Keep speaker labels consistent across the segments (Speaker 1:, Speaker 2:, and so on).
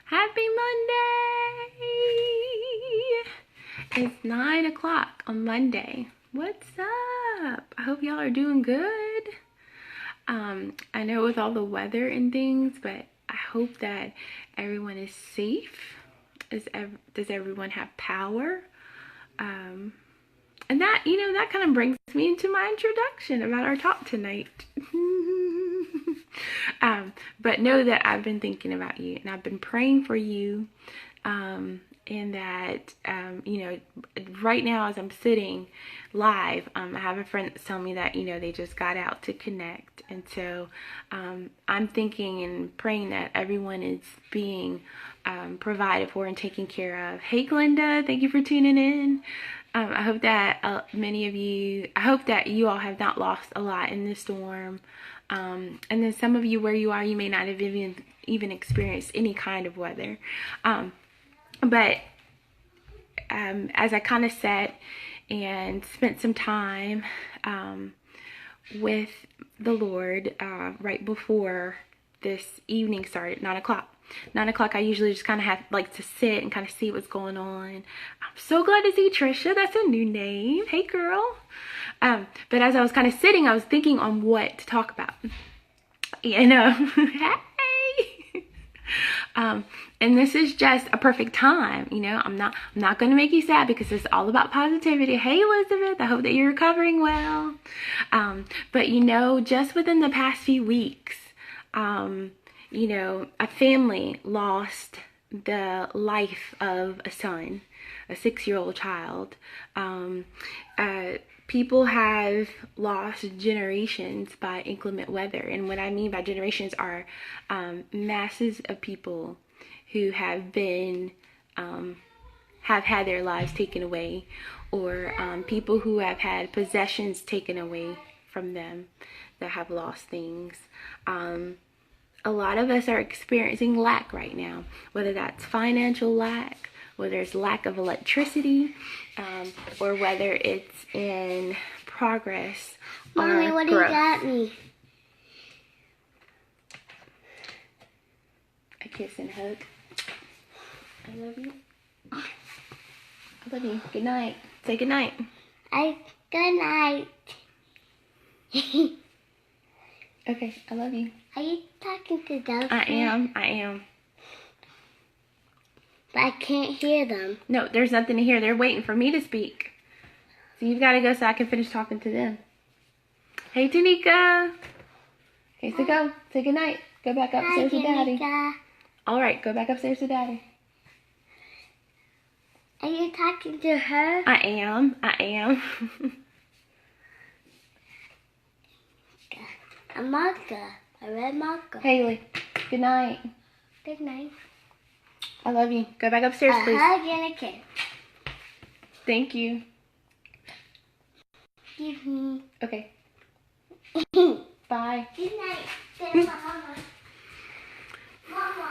Speaker 1: Happy Monday! It's 9 o'clock on Monday. What's up? I hope y'all are doing good. I know with all the weather and things, but I hope that everyone is safe. Does everyone have power? And that, that kind of brings me into my introduction about our talk tonight. But know that I've been thinking about you and I've been praying for you. And that, right now as I'm sitting live, I have a friend that's telling me that, they just got out to connect. And so I'm thinking and praying that everyone is being provided for and taken care of. Hey, Glenda, thank you for tuning in. I hope that many of you, I hope that you all have not lost a lot in the storm. And then some of you where you are, you may not have even experienced any kind of weather. But as I kind of sat and spent some time with the Lord right before this evening started, 9 o'clock. 9 o'clock, I usually just kind of like to sit and kind of see what's going on. I'm so glad to see Trisha. That's a new name. Hey, girl. But as I was kind of sitting, I was thinking on what to talk about. And hey. And this is just a perfect time. I'm not going to make you sad because it's all about positivity. Hey, Elizabeth, I hope that you're recovering well. But just within the past few weeks, a family lost the life of a son, a 6-year-old child. People have lost generations by inclement weather. And what I mean by generations are masses of people who have had their lives taken away, or people who have had possessions taken away from them that have lost things. A lot of us are experiencing lack right now, whether that's financial lack, whether it's lack of electricity, or whether it's in progress.
Speaker 2: Mommy,
Speaker 1: or
Speaker 2: what
Speaker 1: growth.
Speaker 2: do you got me?
Speaker 1: A kiss and a hug. I love you. I love you. Good night. Say good night.
Speaker 2: Good night.
Speaker 1: Okay, I love you.
Speaker 2: Are you talking to them?
Speaker 1: I am.
Speaker 2: But I can't hear them.
Speaker 1: No, there's nothing to hear. They're waiting for me to speak. So you've got to go so I can finish talking to them. Hey, Tanika. Okay, so go. Say good night. Go back upstairs to Daddy.
Speaker 2: Janika.
Speaker 1: All right, go back upstairs to Daddy.
Speaker 2: Are you talking to her?
Speaker 1: I am.
Speaker 2: A marker. A red marker.
Speaker 1: Haley, good night.
Speaker 2: Good night.
Speaker 1: I love you. Go back upstairs,
Speaker 2: A
Speaker 1: please.
Speaker 2: hug and a kiss.
Speaker 1: Thank you.
Speaker 2: Give me.
Speaker 1: Okay. Bye.
Speaker 2: Good night. Say Mama. Mama,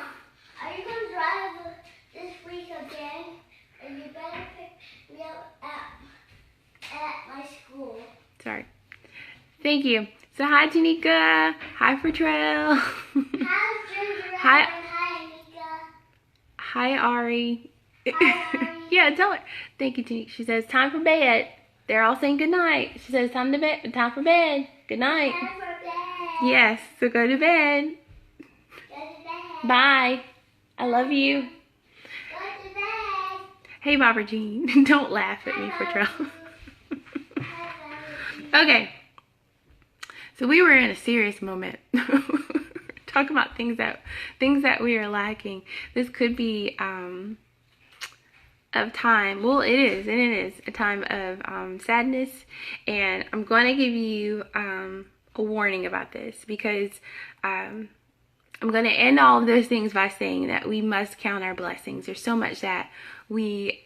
Speaker 2: are you going to drive this week again? And you better pick me up at my school.
Speaker 1: Sorry. Thank you. So hi, Tanika. Hi, Fertrell.
Speaker 2: Hi, Ginger.
Speaker 1: Hi.
Speaker 2: And hi, Anika.
Speaker 1: Hi, Ari.
Speaker 2: Hi, Ari.
Speaker 1: Yeah, tell her. Thank you, Tanika. She says, time for bed. They're all saying good night. She says, time for bed. Good night.
Speaker 2: Time for bed.
Speaker 1: Yes, so go to bed.
Speaker 2: Go to bed.
Speaker 1: Bye. I love you.
Speaker 2: Go to bed.
Speaker 1: Hey, Barbara Jean. Don't laugh at me, Fertrell. Okay. So we were in a serious moment. Talking about things that we are lacking. This could be of time. Well, it is a time of sadness, and I'm going to give you a warning about this, because I'm going to end all of those things by saying that we must count our blessings. There's so much that we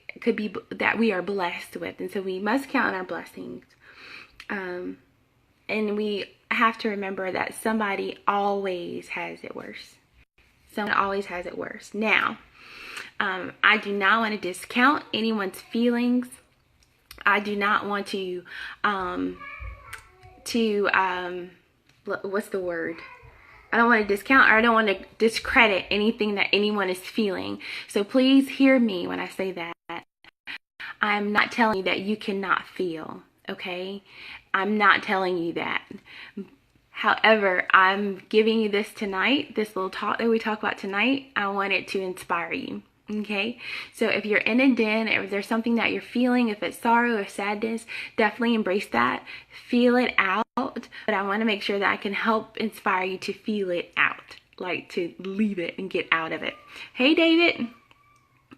Speaker 1: are blessed with, and so we must count our blessings. And we have to remember that somebody always has it worse. Someone always has it worse. Now, I do not want to discount anyone's feelings. I do not want to what's the word? I don't want to discount, or I don't want to discredit anything that anyone is feeling. So please hear me when I say that. I'm not telling you that you cannot feel, okay? I'm not telling you that. However, I'm giving you this tonight, this little talk that we talk about tonight. I want it to inspire you. Okay, so if you're in a den, or if there's something that you're feeling, if it's sorrow or sadness, definitely embrace that. Feel it out. But I want to make sure that I can help inspire you to feel it out, like to leave it and get out of it. Hey, David.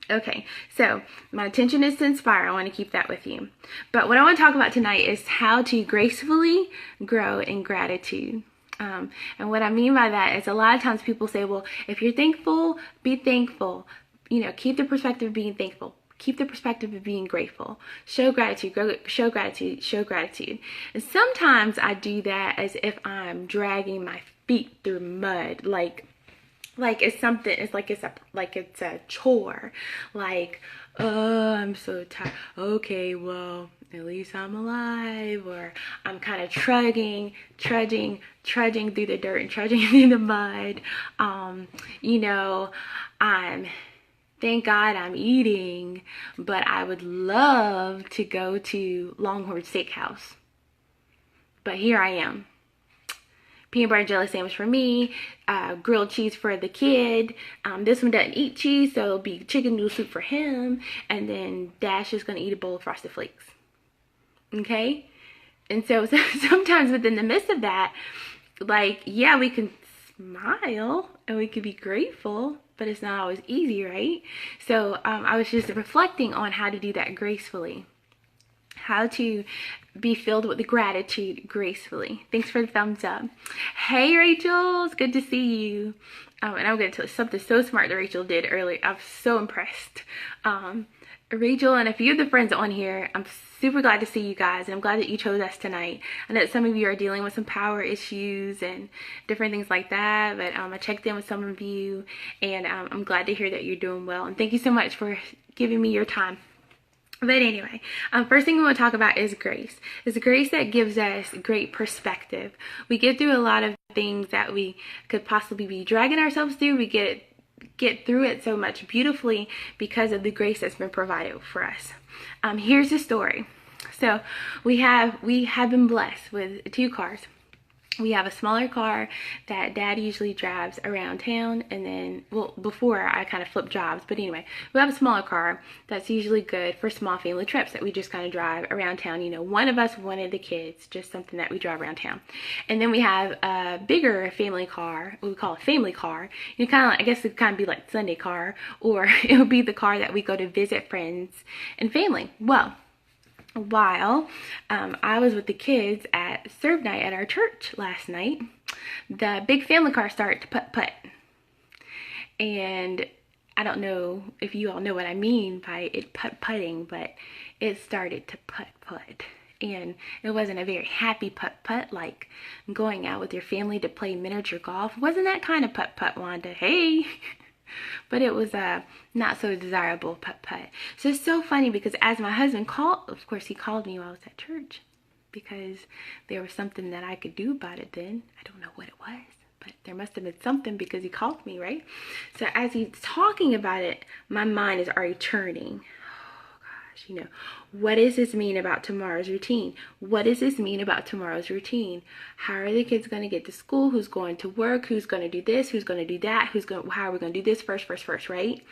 Speaker 1: Okay, so my intention is to inspire. I want to keep that with you. But what I want to talk about tonight is how to gracefully grow in gratitude. And what I mean by that is, a lot of times people say, well, if you're thankful, be thankful. You know, keep the perspective of being thankful. Keep the perspective of being grateful. Show gratitude, show gratitude, show gratitude. And sometimes I do that as if I'm dragging my feet through mud, like it's something, it's like it's a chore. Like, oh, I'm so tired. Okay, well, at least I'm alive. Or I'm kind of trudging through the dirt and trudging through the mud. You know, thank God I'm eating, but I would love to go to Longhorn Steakhouse. But here I am. Peanut butter and jelly sandwich for me, grilled cheese for the kid. This one doesn't eat cheese, so it'll be chicken noodle soup for him. And then Dash is going to eat a bowl of Frosted Flakes. Okay? And so sometimes within the midst of that, like, yeah, we can smile and we can be grateful, but it's not always easy, right? So I was just reflecting on how to do that gracefully. How to be filled with the gratitude gracefully. Thanks for the thumbs up. Hey, Rachel, it's good to see you. And I'm going to tell you something so smart that Rachel did earlier. I'm so impressed. Rachel and a few of the friends on here, I'm super glad to see you guys, and I'm glad that you chose us tonight. I know that some of you are dealing with some power issues and different things like that, but I checked in with some of you, and I'm glad to hear that you're doing well. And thank you so much for giving me your time. But anyway, first thing we want to talk about is grace. It's grace that gives us great perspective. We get through a lot of things that we could possibly be dragging ourselves through. We get through it so much beautifully because of the grace that's been provided for us. Here's the story. So we have been blessed with 2 cars. We have a smaller car that Dad usually drives around town, and then, well, before I kind of flipped jobs, but anyway, we have a smaller car that's usually good for small family trips that we just kind of drive around town. You know, one of us, one of the kids, just something that we drive around town. And then we have a bigger family car, what we call a family car. You kind of like, I guess it kind of be like Sunday car, or it would be the car that we go to visit friends and family. Well, while I was with the kids at serve night at our church last night, the big family car started to putt-putt. And I don't know if you all know what I mean by it putt-putting, but it started to putt-putt. And it wasn't a very happy putt-putt, like going out with your family to play miniature golf. It wasn't that kind of putt-putt, Wanda. Hey! But it was a not so desirable putt-putt. So it's so funny because as my husband called, of course he called me while I was at church because there was something that I could do about it then. I don't know what it was, but there must have been something because he called me, right? So as he's talking about it, my mind is already churning. You know, what does this mean about tomorrow's routine? What does this mean about tomorrow's routine? How are the kids going to get to school? Who's going to work? Who's going to do this? Who's going to do that? How are we going to do this first, right?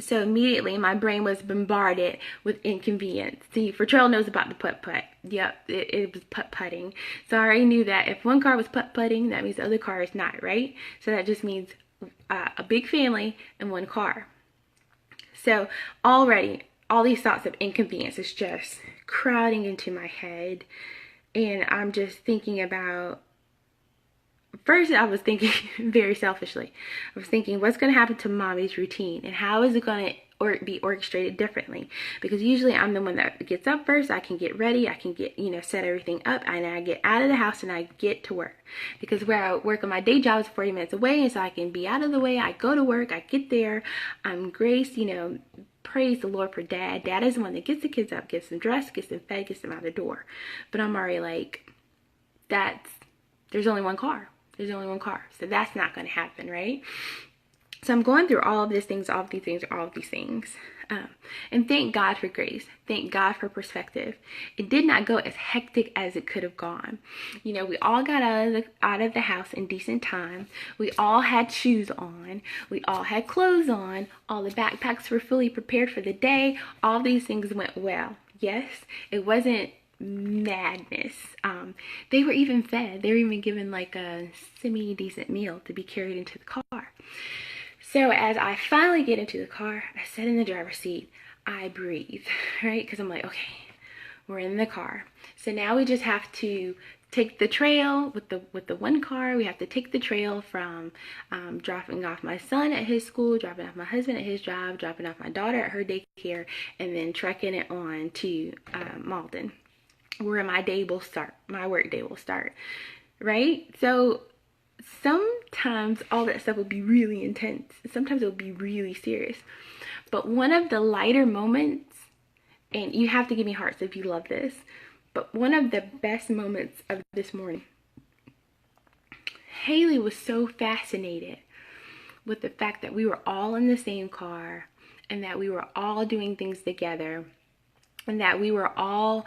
Speaker 1: So immediately my brain was bombarded with inconvenience. See, Fertrell knows about the putt-putt. Yep, it was putt-putting. So I already knew that if one car was putt-putting, that means the other car is not, right? So that just means a big family and one car. So already, all these thoughts of inconvenience is just crowding into my head. And I'm just thinking about, first I was thinking very selfishly. I was thinking, what's going to happen to mommy's routine? And how is it going to be orchestrated differently? Because usually I'm the one that gets up first. I can get ready. I can get, set everything up. And I get out of the house and I get to work. Because where I work on my day job is 40 minutes away. And so I can be out of the way. I go to work. I get there. I'm graced, praise the Lord for Dad. Dad is the one that gets the kids up, gets them dressed, gets them fed, gets them out the door. But I'm already like, there's only one car. There's only one car. So that's not going to happen, right? So I'm going through all of these things, all of these things, all of these things. And thank God for grace. Thank God for perspective. It did not go as hectic as it could have gone. You know, we all got out of the house in decent time. We all had shoes on. We all had clothes on. All the backpacks were fully prepared for the day. All these things went well. Yes, it wasn't madness. They were even fed. They were even given like a semi-decent meal to be carried into the car. So as I finally get into the car, I sit in the driver's seat, I breathe, right? Because I'm like, okay, we're in the car. So now we just have to take the trail with the one car. We have to take the trail from dropping off my son at his school, dropping off my husband at his job, dropping off my daughter at her daycare, and then trekking it on to Malden, where my day will start, my work day will start, right? So sometimes all that stuff will be really intense. Sometimes it will be really serious. But one of the lighter moments, and you have to give me hearts if you love this, but one of the best moments of this morning, Haley was so fascinated with the fact that we were all in the same car and that we were all doing things together. And that we were all,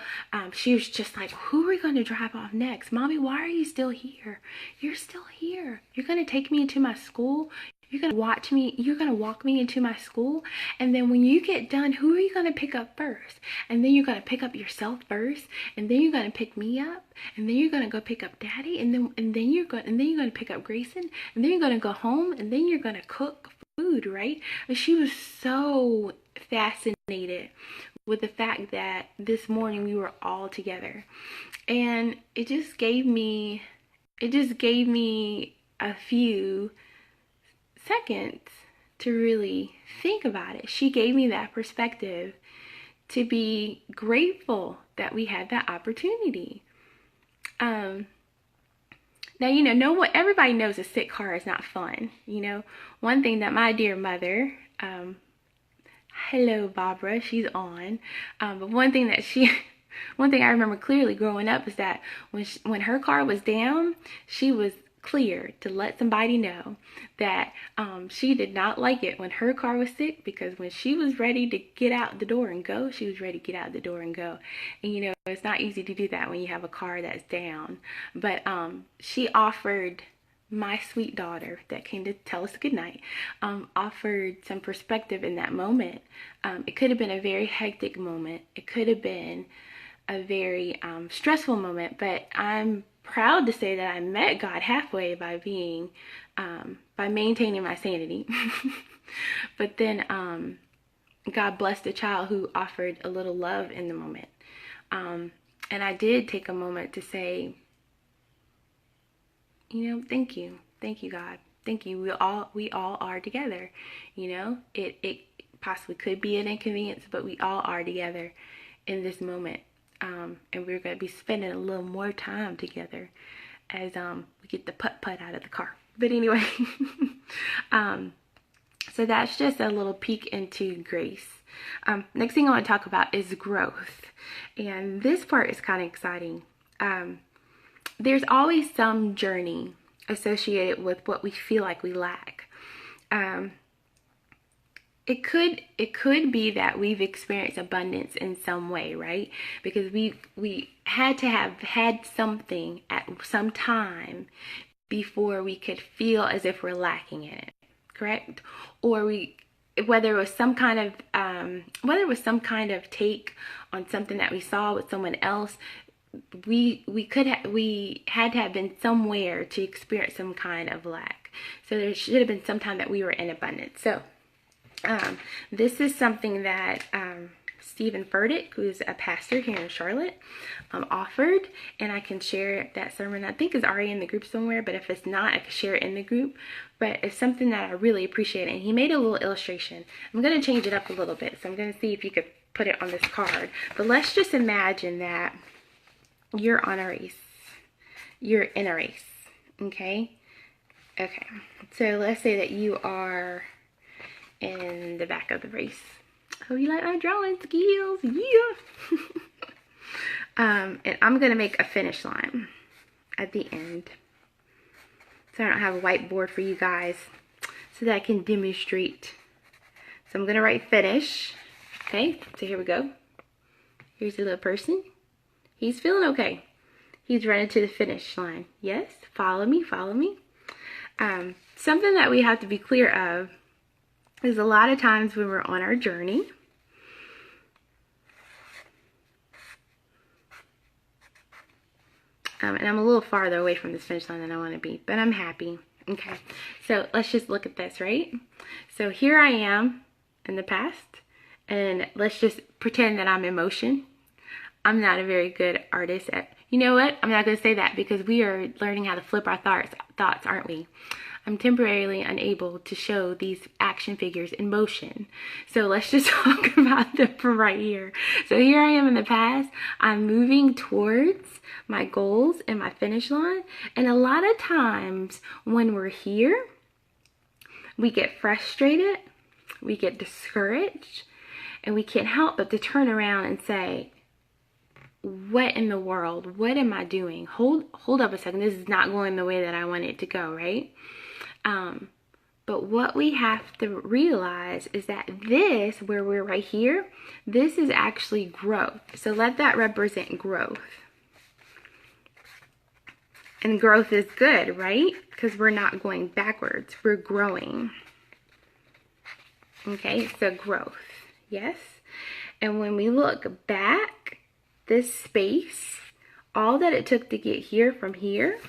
Speaker 1: she was just like, who are we going to drive off next? Mommy, why are you still here? You're still here. You're going to take me into my school. You're going to watch me. You're going to walk me into my school. And then when you get done, who are you going to pick up first? And then you're going to pick up yourself first. And then you're going to pick me up. And then you're going to go pick up Daddy. And then you're going to pick up Grayson. And then you're going to go home. And then you're going to cook food, right? And she was so fascinated with the fact that this morning we were all together. And it just gave me a few seconds to really think about it. She gave me that perspective to be grateful that we had that opportunity. Now, you know what, everybody knows a sick car is not fun. You know, one thing that my dear mother, hello Barbara, she's on. But one thing I remember clearly growing up is that when her car was down, she was clear to let somebody know that she did not like it when her car was sick, because when she was ready to get out the door and go, she was ready to get out the door and go. And you know, it's not easy to do that when you have a car that's down. But she offered, my sweet daughter that came to tell us goodnight, offered some perspective in that moment. It could have been a very hectic moment. It could have been a very stressful moment, but I'm proud to say that I met God halfway by maintaining my sanity. But then God blessed a child who offered a little love in the moment. And I did take a moment to say, you know, thank you God, thank you. We all are together. You know, it possibly could be an inconvenience, but we all are together in this moment. And we're going to be spending a little more time together as we get the putt-putt out of the car. But anyway, so that's just a little peek into grace. Next thing I want to talk about is growth. And this part is kind of exciting. There's always some journey associated with what we feel like we lack. It could be that we've experienced abundance in some way, right? Because we had to have had something at some time before we could feel as if we're lacking in it, correct? Or whether it was some kind of take on something that we saw with someone else, we had to have been somewhere to experience some kind of lack. So there should have been some time that we were in abundance. So this is something that Stephen Furtick, who's a pastor here in Charlotte, offered, and I can share that sermon. I think it's already in the group somewhere, but if it's not, I can share it in the group. But it's something that I really appreciate, and he made a little illustration. I'm going to change it up a little bit, so I'm going to see if you could put it on this card. But let's just imagine that you're on a race. You're in a race, okay? Okay, so let's say that you are in the back of the race. Oh, you like my drawing skills? Yeah. And I'm gonna make a finish line at the end. so I don't have a whiteboard for you guys so that I can demonstrate. So I'm going to write finish. Okay, so here we go. Here's the little person. He's feeling okay. He's running to the finish line. Yes, follow me, follow me. Something that we have to be clear of is a lot of times when we're on our journey, and I'm a little farther away from this finish line than I want to be, but I'm happy. Okay, so let's just look at this, right? So here I am in the past, and let's just pretend that I'm in motion. I'm not a very good artist at, you know what? I'm not going to say that because we are learning how to flip our thoughts, aren't we? I'm temporarily unable to show these action figures in motion. So let's just talk about them from right here. So here I am in the past. I'm moving towards my goals and my finish line. And a lot of times when we're here, we get frustrated, we get discouraged, and we can't help but to turn around and say, what in the world? What am I doing? Hold up a second. This is not going the way that I want it to go, right? But what we have to realize is that this, where we're right here, this is actually growth. So let that represent growth. And growth is good, right? Because we're not going backwards. We're growing. Okay, so growth. Yes? And when we look back, this space, all that it took to get here from here,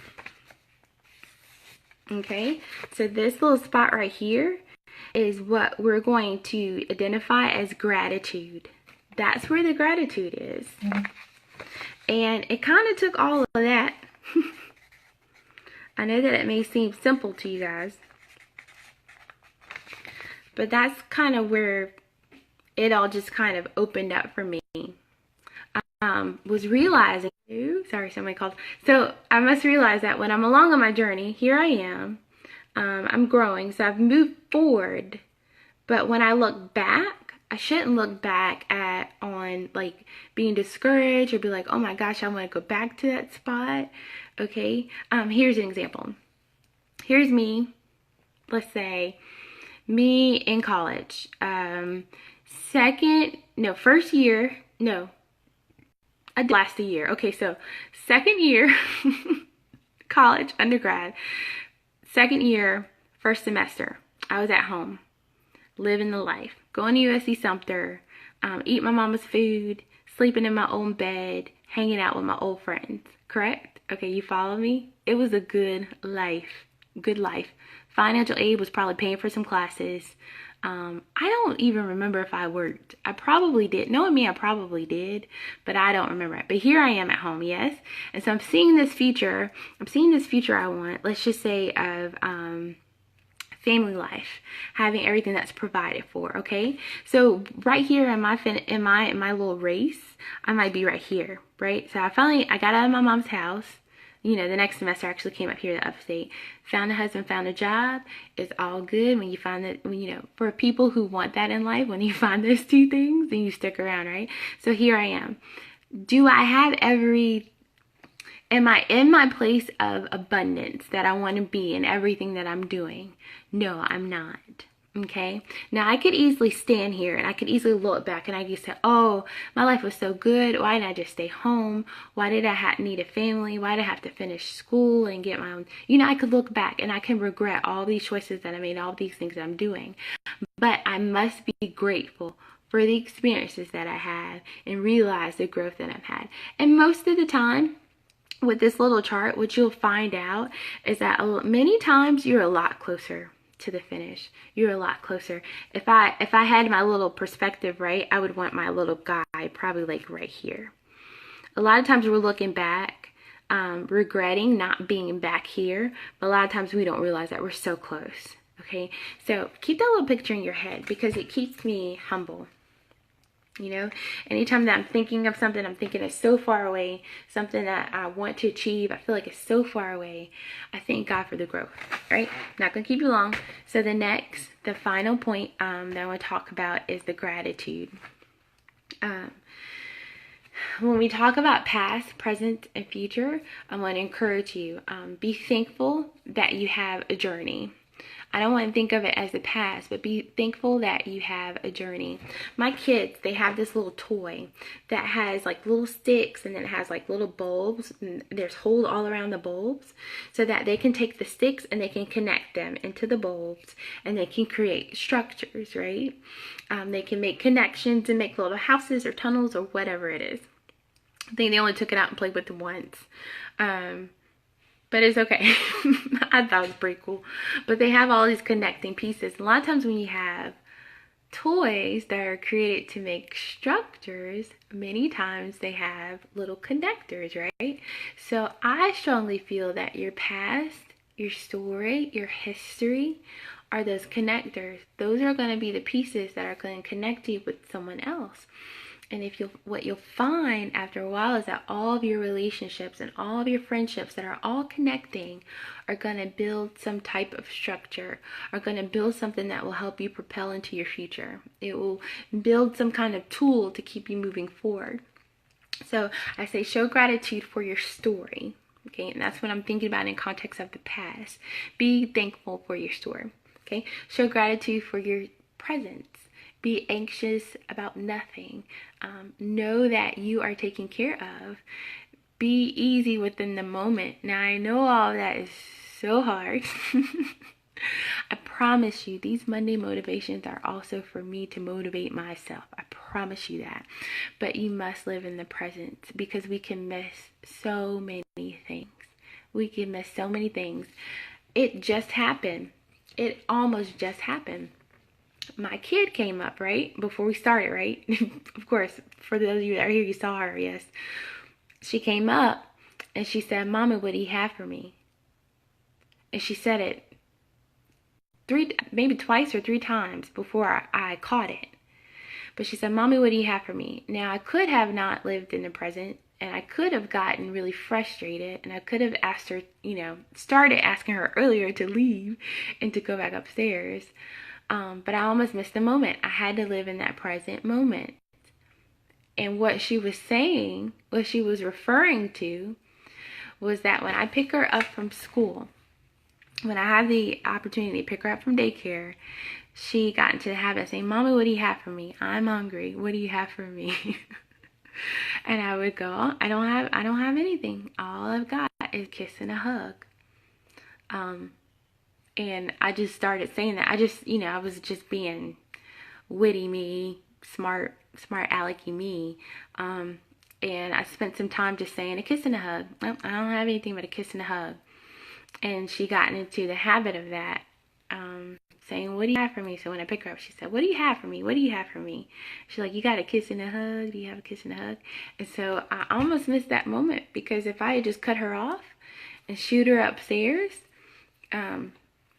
Speaker 1: okay, so this little spot right here is what we're going to identify as gratitude. That's where the gratitude is. And it kind of took all of that. I know that it may seem simple to you guys, but that's kind of where it all just kind of opened up for me. Was realizing, sorry, somebody called. So I must realize that when I'm along on my journey, here I am, I'm growing, so I've moved forward. But when I look back, I shouldn't look back on like being discouraged or be like, oh my gosh, I want to go back to that spot. Okay, here's an example. Here's me, let's say, me in college, first year, no, I did last a year. Okay, so second year, college, undergrad, second year, first semester, I was at home, living the life, going to USC Sumter, eating my mama's food, sleeping in my own bed, hanging out with my old friends, correct? Okay, you follow me? It was a good life, good life. Financial aid was probably paying for some classes. I don't even remember if I worked. I probably did. Knowing me, I probably did, but I don't remember it. But here I am at home, yes? And so I'm seeing this future. I want, let's just say, of family life, having everything that's provided for, okay? So right here in my little race, I might be right here, right? So I got out of my mom's house. You know, the next semester I actually came up here to upstate, found a husband, found a job. It's all good when you find that, you know, for people who want that in life, when you find those two things, then you stick around, right? So here I am. Do I have am I in my place of abundance that I want to be in everything that I'm doing? No, I'm not. Okay, now I could easily stand here and I could easily look back and I could say, oh, my life was so good. Why didn't I just stay home? Why did I need a family? Why did I have to finish school and get my own? You know, I could look back and I can regret all these choices that I made, all these things that I'm doing. But I must be grateful for the experiences that I had and realize the growth that I've had. And most of the time, with this little chart, what you'll find out is that many times you're a lot closer to the finish. You're a lot closer. If I had my little perspective right, I would want my little guy probably like right here. A lot of times we're looking back, regretting not being back here, but a lot of times we don't realize that we're so close. Okay, so keep that little picture in your head because it keeps me humble. You know, anytime that I'm thinking of something, I'm thinking it's so far away, something that I want to achieve, I feel like it's so far away. I thank God for the growth, right? Not going to keep you long. So the final point that I want to talk about is the gratitude. when we talk about past, present, and future, I want to encourage you, be thankful that you have a journey. I don't want to think of it as the past, but be thankful that you have a journey. My kids, they have this little toy that has like little sticks, and then it has like little bulbs, and there's holes all around the bulbs, so that they can take the sticks and they can connect them into the bulbs, and they can create structures, right? They can make connections and make little houses or tunnels or whatever it is. I think they only took it out and played with it once. But it's okay. I thought it was pretty cool. But they have all these connecting pieces. A lot of times when you have toys that are created to make structures, many times they have little connectors, right? So I strongly feel that your past, your story, your history are those connectors. Those are going to be the pieces that are going to connect you with someone else. And what you'll find after a while is that all of your relationships and all of your friendships that are all connecting are going to build some type of structure, are going to build something that will help you propel into your future. It will build some kind of tool to keep you moving forward. So I say show gratitude for your story. Okay, and that's what I'm thinking about in context of the past. Be thankful for your story. Okay, show gratitude for your presence. Be anxious about nothing. Know that you are taken care of. Be easy within the moment. Now, I know all of that is so hard. I promise you, these Monday motivations are also for me to motivate myself. I promise you that. But you must live in the present, because we can miss so many things. We can miss so many things. It just happened. It almost just happened. My kid came up, right, before we started, right? Of course, for those of you that are here, you saw her, yes. She came up, and she said, "Mommy, what do you have for me?" And she said it maybe twice or three times before I caught it. But she said, "Mommy, what do you have for me?" Now, I could have not lived in the present, and I could have gotten really frustrated, and I could have asked her, started asking her earlier to leave and to go back upstairs. But I almost missed the moment. I had to live in that present moment. And what she was saying, what she was referring to, was that when I pick her up from school, when I had the opportunity to pick her up from daycare, she got into the habit of saying, "Mommy, what do you have for me? I'm hungry. What do you have for me?" And I would go, I don't have anything. All I've got is a kiss and a hug. And I just started saying that. I was just being witty me, smart alecky me. And I spent some time just saying a kiss and a hug. Well, I don't have anything but a kiss and a hug. And she got into the habit of that, saying, "What do you have for me?" So when I pick her up, she said, "What do you have for me? What do you have for me?" She's like, "You got a kiss and a hug? Do you have a kiss and a hug?" And so I almost missed that moment, because if I had just cut her off and shoot her upstairs,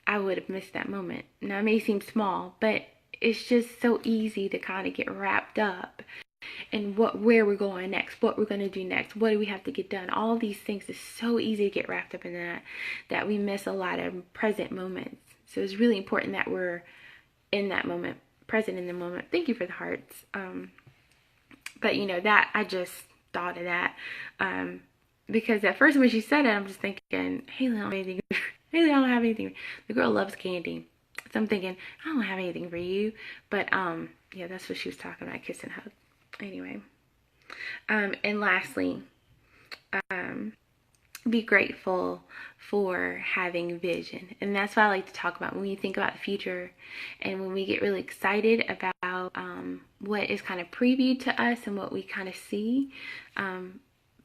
Speaker 1: I would have missed that moment. Now, it may seem small, but it's just so easy to kind of get wrapped up in where we're going next, what we're going to do next, what do we have to get done. All these things is so easy to get wrapped up in that we miss a lot of present moments. So it's really important that we're in that moment, present in the moment. Thank you for the hearts. But that I just thought of that, because at first when she said it, I'm just thinking, Haley, I don't have anything. Haley, I don't have anything. The girl loves candy. So I'm thinking, I don't have anything for you. But yeah, that's what she was talking about, kiss and hug. Anyway. And lastly, be grateful for having vision. And that's what I like to talk about when you think about the future, and when we get really excited about what is kind of previewed to us and what we kind of see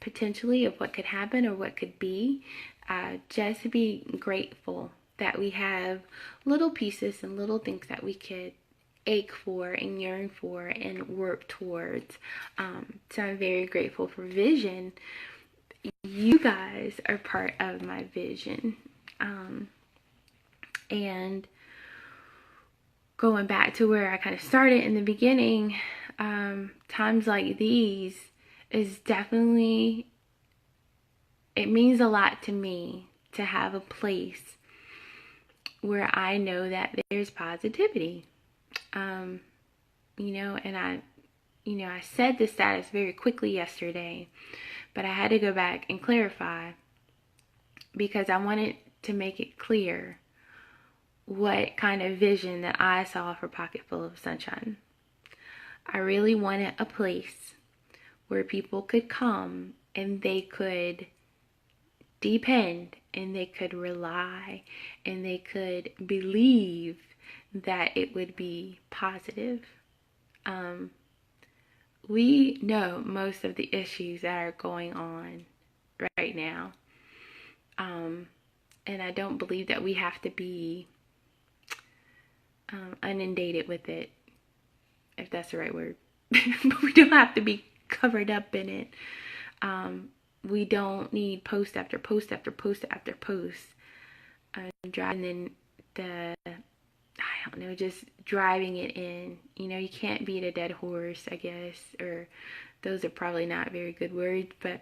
Speaker 1: potentially of what could happen or what could be. Just be grateful that we have little pieces and little things that we could ache for and yearn for and work towards. So I'm very grateful for vision. You guys are part of my vision. And going back to where I kind of started in the beginning, times like these is definitely, it means a lot to me to have a place where I know that there's positivity. And you know, I said the status very quickly yesterday, but I had to go back and clarify because I wanted to make it clear what kind of vision that I saw for Pocketful of Sunshine. I really wanted a place where people could come and they could depend and they could rely and they could believe that it would be positive. We know most of the issues that are going on right now. And I don't believe that we have to be inundated with it, if that's the right word. But we don't have to be covered up in it. We don't need post after post after post after post. Driving in just driving it in. You know, you can't beat a dead horse, I guess, or those are probably not very good words, but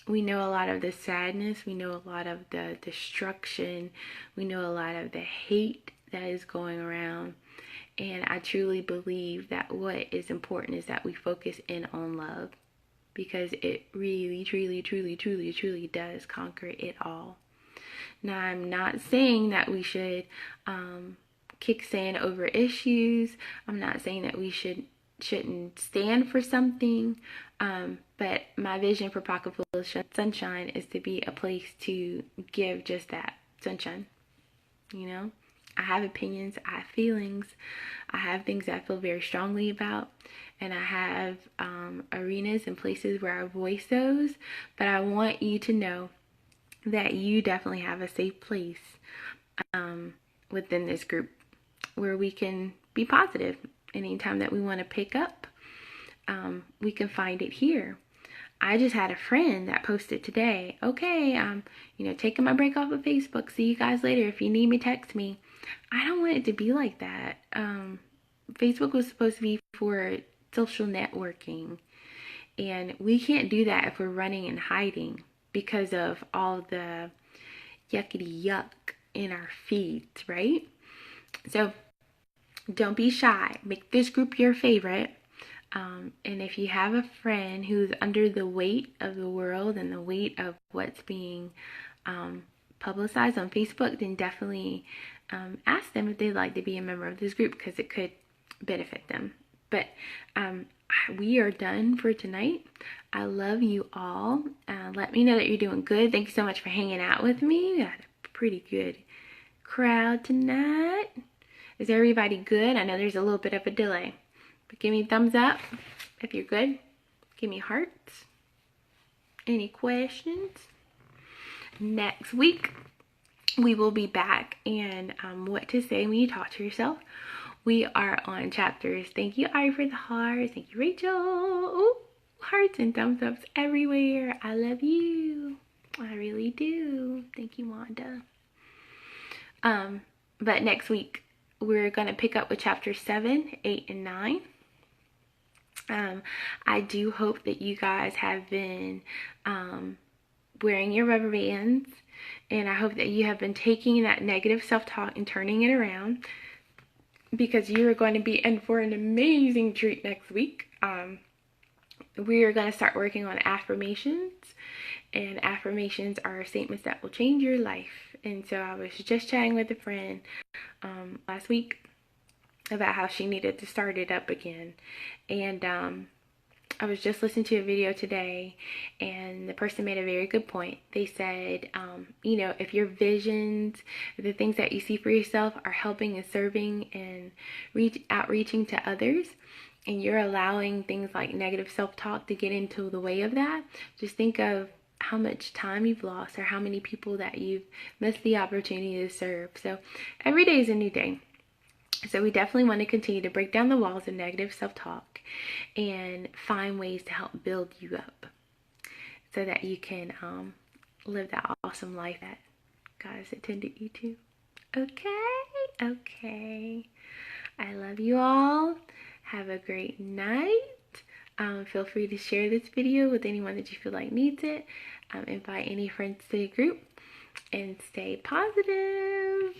Speaker 1: we know a lot of the sadness, we know a lot of the destruction, we know a lot of the hate that is going around, and I truly believe that what is important is that we focus in on love, because it really, truly, truly, truly, truly does conquer it all. Now, I'm not saying that we should kick sand over issues. I'm not saying that we shouldn't stand for something. But my vision for Pocketful of Sunshine is to be a place to give just that, sunshine. You know, I have opinions, I have feelings, I have things I feel very strongly about, and I have arenas and places where I voice those. But I want you to know that you definitely have a safe place within this group where we can be positive. Anytime that we want to pick up, we can find it here. I just had a friend that posted today, okay, you know, taking my break off of Facebook. See you guys later. If you need me, text me. I don't want it to be like that. Facebook was supposed to be for social networking, and we can't do that if we're running and hiding because of all the yuckity yuck in our feeds, right? So don't be shy. Make this group your favorite. And if you have a friend who's under the weight of the world and the weight of what's being publicized on Facebook, then definitely ask them if they'd like to be a member of this group, because it could benefit them. But we are done for tonight. I love you all. Let me know that you're doing good. Thank you so much for hanging out with me. We got a pretty good crowd tonight. Is everybody good? I know there's a little bit of a delay, but give me a thumbs up if you're good. Give me hearts. Any questions? Next week, we will be back, and what to say when you talk to yourself. We are on chapters. Thank you, Ari, for the hearts. Thank you, Rachel. Ooh, hearts and thumbs ups everywhere. I love you. I really do. Thank you, Wanda. But next week, we're going to pick up with chapter 7, 8, and 9. I do hope that you guys have been wearing your rubber bands, and I hope that you have been taking that negative self-talk and turning it around, because you are going to be in for an amazing treat next week. We are going to start working on affirmations, and affirmations are statements that will change your life. And so I was just chatting with a friend last week about how she needed to start it up again, and I was just listening to a video today, and the person made a very good point. They said, you know, if your visions, the things that you see for yourself are helping and serving and outreaching to others, and you're allowing things like negative self-talk to get into the way of that, just think of how much time you've lost, or how many people that you've missed the opportunity to serve. So every day is a new day. So we definitely want to continue to break down the walls of negative self-talk and find ways to help build you up so that you can live that awesome life that God has intended you to. Okay. I love you all. Have a great night. Feel free to share this video with anyone that you feel like needs it. Invite any friends to the group, and stay positive.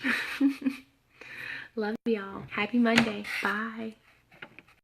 Speaker 1: Love y'all. Happy Monday. Bye.